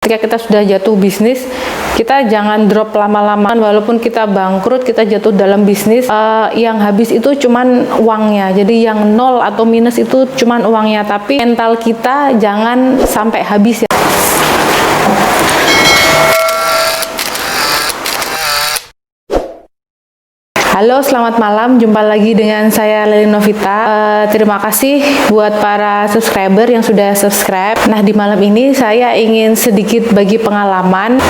Ketika kita sudah jatuh bisnis, kita jangan drop lama-lama. Walaupun kita bangkrut, kita jatuh dalam bisnis, yang habis itu cuman uangnya. Jadi yang nol atau minus itu cuman uangnya, tapi mental kita jangan sampai habis ya. Halo, selamat malam. Jumpa lagi dengan saya Lely Novita. Terima kasih buat para subscriber yang sudah subscribe. Nah, di malam ini saya ingin sedikit bagi pengalaman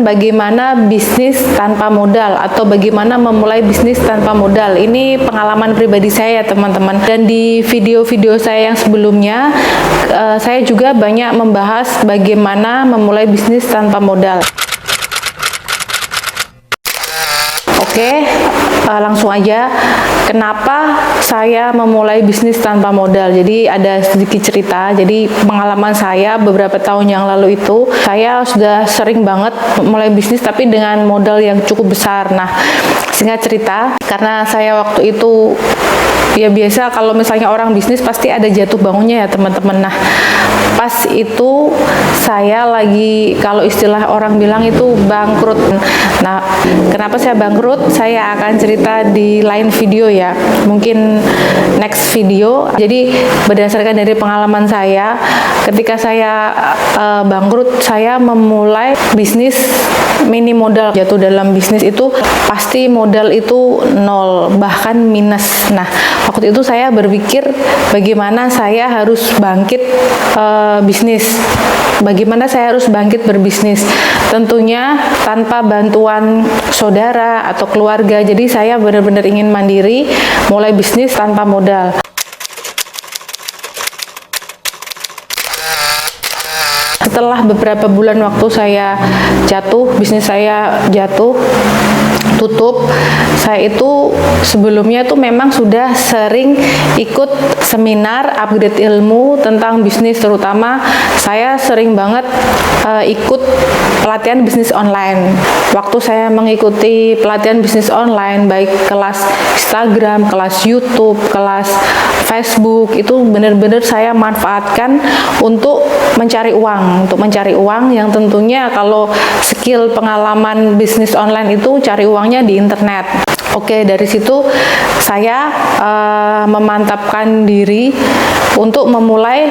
bagaimana bisnis tanpa modal atau bagaimana memulai bisnis tanpa modal. Ini pengalaman pribadi saya, teman-teman. Dan di video-video saya yang sebelumnya, saya juga banyak membahas bagaimana memulai bisnis tanpa modal. Oke, langsung aja. Kenapa saya memulai bisnis tanpa modal? Jadi ada sedikit cerita. Jadi pengalaman saya beberapa tahun yang lalu itu, saya sudah sering banget mulai bisnis tapi dengan modal yang cukup besar. Nah, singkat cerita, karena saya waktu itu ya biasa kalau misalnya orang bisnis pasti ada jatuh bangunnya ya teman-teman. Nah, pas itu saya lagi, kalau istilah orang bilang itu bangkrut. Nah, kenapa saya bangkrut? Saya akan cerita di lain video ya, mungkin next video. Jadi berdasarkan dari pengalaman saya, ketika saya bangkrut, saya memulai bisnis minim modal. Jatuh dalam bisnis itu pasti modal itu nol, bahkan minus. Nah, waktu itu saya berpikir bagaimana saya harus bangkit bisnis, bagaimana saya harus bangkit berbisnis, tentunya tanpa bantuan saudara atau keluarga. Jadi saya benar-benar ingin mandiri, mulai bisnis tanpa modal. Setelah beberapa bulan waktu saya jatuh, bisnis saya jatuh, tutup, saya itu sebelumnya tuh memang sudah sering ikut seminar upgrade ilmu tentang bisnis, terutama saya sering banget ikut pelatihan bisnis online. Waktu saya mengikuti pelatihan bisnis online, baik kelas Instagram, kelas YouTube, kelas Facebook, itu benar-benar saya manfaatkan untuk mencari uang yang tentunya kalau skill pengalaman bisnis online itu cari uangnya di internet. Oke, dari situ saya memantapkan diri untuk memulai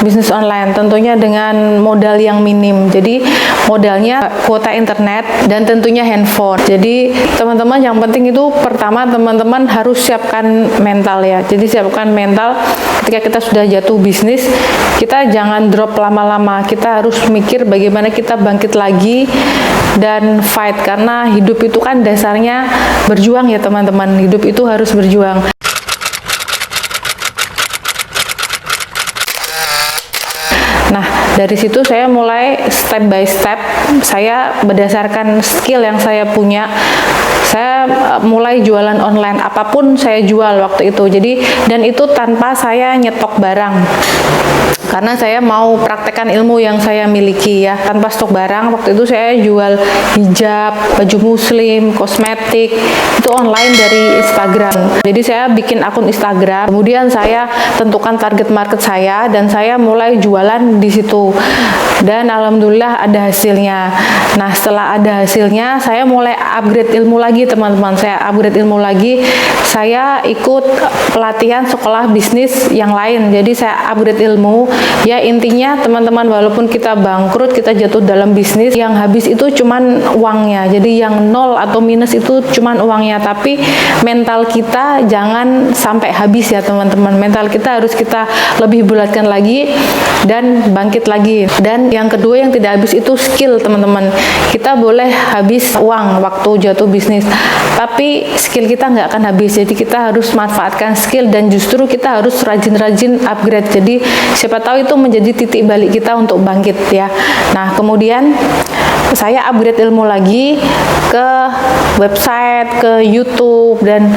bisnis online, tentunya dengan modal yang minim. Jadi modalnya kuota internet dan tentunya handphone. Jadi teman-teman, yang penting itu pertama teman-teman harus siapkan mental ya. Jadi siapkan mental ketika kita sudah jatuh bisnis, kita jangan drop lama-lama. Kita harus mikir bagaimana kita bangkit lagi dan fight, karena hidup itu kan dasarnya berjuang ya teman-teman. Hidup itu harus berjuang. Nah, dari situ saya mulai step by step, saya berdasarkan skill yang saya punya, saya mulai jualan online, apapun saya jual waktu itu. Jadi, dan itu tanpa saya nyetok barang, karena saya mau praktekkan ilmu yang saya miliki ya, tanpa stok barang. Waktu itu saya jual hijab, baju muslim, kosmetik, itu online dari Instagram. Jadi saya bikin akun Instagram, kemudian saya tentukan target market saya, dan saya mulai jualan di situ. Dan alhamdulillah ada hasilnya. Nah, setelah ada hasilnya, saya mulai upgrade ilmu lagi teman-teman. Saya upgrade ilmu lagi, saya ikut pelatihan sekolah bisnis yang lain. Jadi saya upgrade ilmu. Ya, intinya teman-teman, walaupun kita bangkrut, kita jatuh dalam bisnis, yang habis itu cuman uangnya. Jadi yang nol atau minus itu cuman uangnya, tapi mental kita jangan sampai habis ya teman-teman. Mental kita harus kita lebih bulatkan lagi dan bangkit lagi. Dan yang kedua yang tidak habis itu skill teman-teman. Kita boleh habis uang waktu jatuh bisnis, tapi skill kita nggak akan habis. Jadi kita harus manfaatkan skill, dan justru kita harus rajin-rajin upgrade. Jadi siapa tahu itu menjadi titik balik kita untuk bangkit ya. Nah, kemudian saya upgrade ilmu lagi ke website, ke YouTube, dan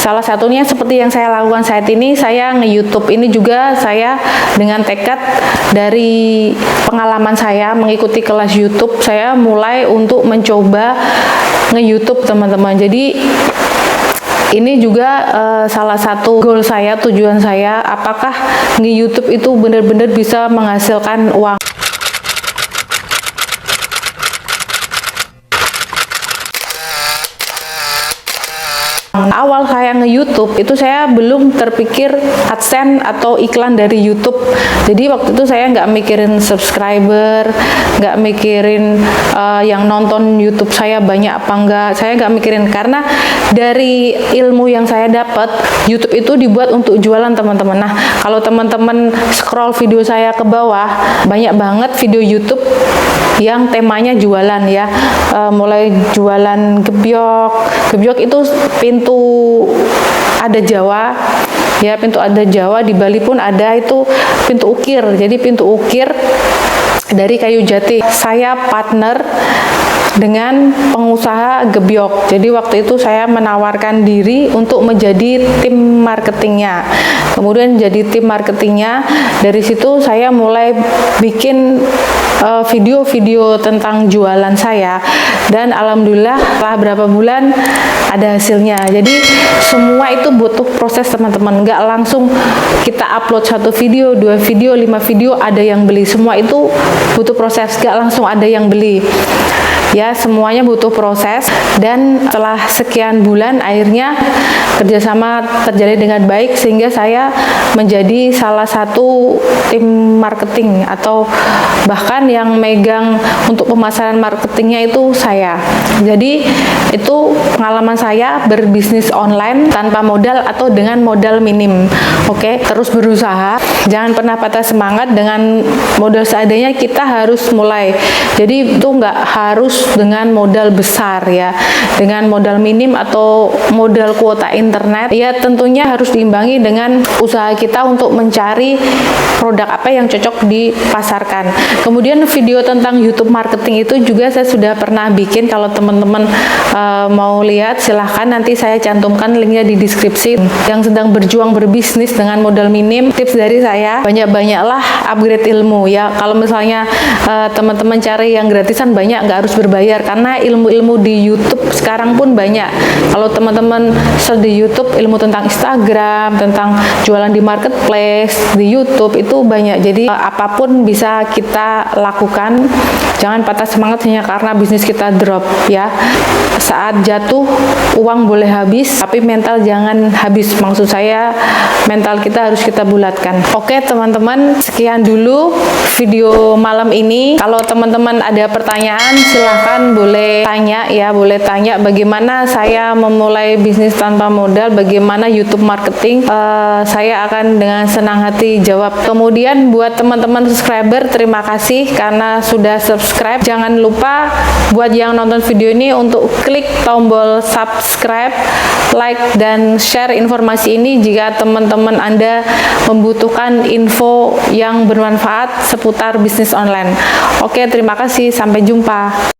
salah satunya seperti yang saya lakukan saat ini, saya nge-YouTube. Ini juga saya dengan tekad dari pengalaman saya mengikuti kelas YouTube, saya mulai untuk mencoba nge-YouTube teman-teman. Jadi ini juga salah satu goal saya, tujuan saya, apakah nge-YouTube itu benar-benar bisa menghasilkan uang. Awal saya nge-YouTube itu saya belum terpikir AdSense atau iklan dari YouTube. Jadi waktu itu saya nggak mikirin subscriber, nggak mikirin yang nonton YouTube saya banyak apa enggak. Saya nggak mikirin, karena dari ilmu yang saya dapat, YouTube itu dibuat untuk jualan, teman-teman. Nah, kalau teman-teman scroll video saya ke bawah, banyak banget video YouTube yang temanya jualan ya, mulai jualan gebyok itu pintu ada Jawa ya, pintu ada Jawa, di Bali pun ada itu pintu ukir. Jadi pintu ukir dari kayu jati. Saya partner dengan pengusaha gebyok. Jadi waktu itu saya menawarkan diri untuk menjadi tim marketingnya. Kemudian jadi tim marketingnya, dari situ saya mulai bikin video-video tentang jualan saya, dan alhamdulillah setelah berapa bulan ada hasilnya. Jadi semua itu butuh proses, teman-teman. Nggak langsung kita upload 1 video, 2 video, 5 video ada yang beli. Semua itu butuh proses, nggak langsung ada yang beli. Ya, semuanya butuh proses, dan setelah sekian bulan akhirnya kerjasama terjadi dengan baik, sehingga saya menjadi salah satu tim marketing, atau bahkan yang megang untuk pemasaran marketingnya itu saya. Jadi itu pengalaman saya berbisnis online tanpa modal atau dengan modal minim. Oke, terus berusaha, jangan pernah patah semangat. Dengan modal seadanya kita harus mulai. Jadi itu nggak harus dengan modal besar ya, dengan modal minim atau modal kuota internet ya, tentunya harus diimbangi dengan usaha kita untuk mencari produk apa yang cocok dipasarkan. Kemudian video tentang YouTube marketing itu juga saya sudah pernah bikin. Kalau teman-teman mau lihat, silahkan, nanti saya cantumkan linknya di deskripsi. Yang sedang berjuang berbisnis dengan modal minim, tips dari saya, banyak-banyaklah upgrade ilmu ya. Kalau misalnya teman-teman cari yang gratisan, banyak, nggak harus berbayar, karena ilmu-ilmu di YouTube sekarang pun banyak. Kalau teman-teman search di YouTube ilmu tentang Instagram, tentang jualan di marketplace, di YouTube itu banyak. Jadi apapun bisa kita lakukan. Jangan patah semangat hanya karena bisnis kita drop ya. Saat jatuh uang boleh habis, tapi mental jangan habis. Maksud saya mental kita harus kita bulatkan. Oke teman-teman, sekian dulu video malam ini. Kalau teman-teman ada pertanyaan, silahkan boleh tanya ya, boleh tanya bagaimana saya memulai bisnis tanpa modal, bagaimana YouTube marketing. Saya akan dengan senang hati jawab. Kemudian buat teman-teman subscriber, terima kasih karena sudah subscribe. Jangan lupa buat yang nonton video ini untuk klik tombol subscribe, like, dan share informasi ini jika teman-teman Anda membutuhkan info yang bermanfaat seputar bisnis online. Oke, terima kasih, sampai jumpa.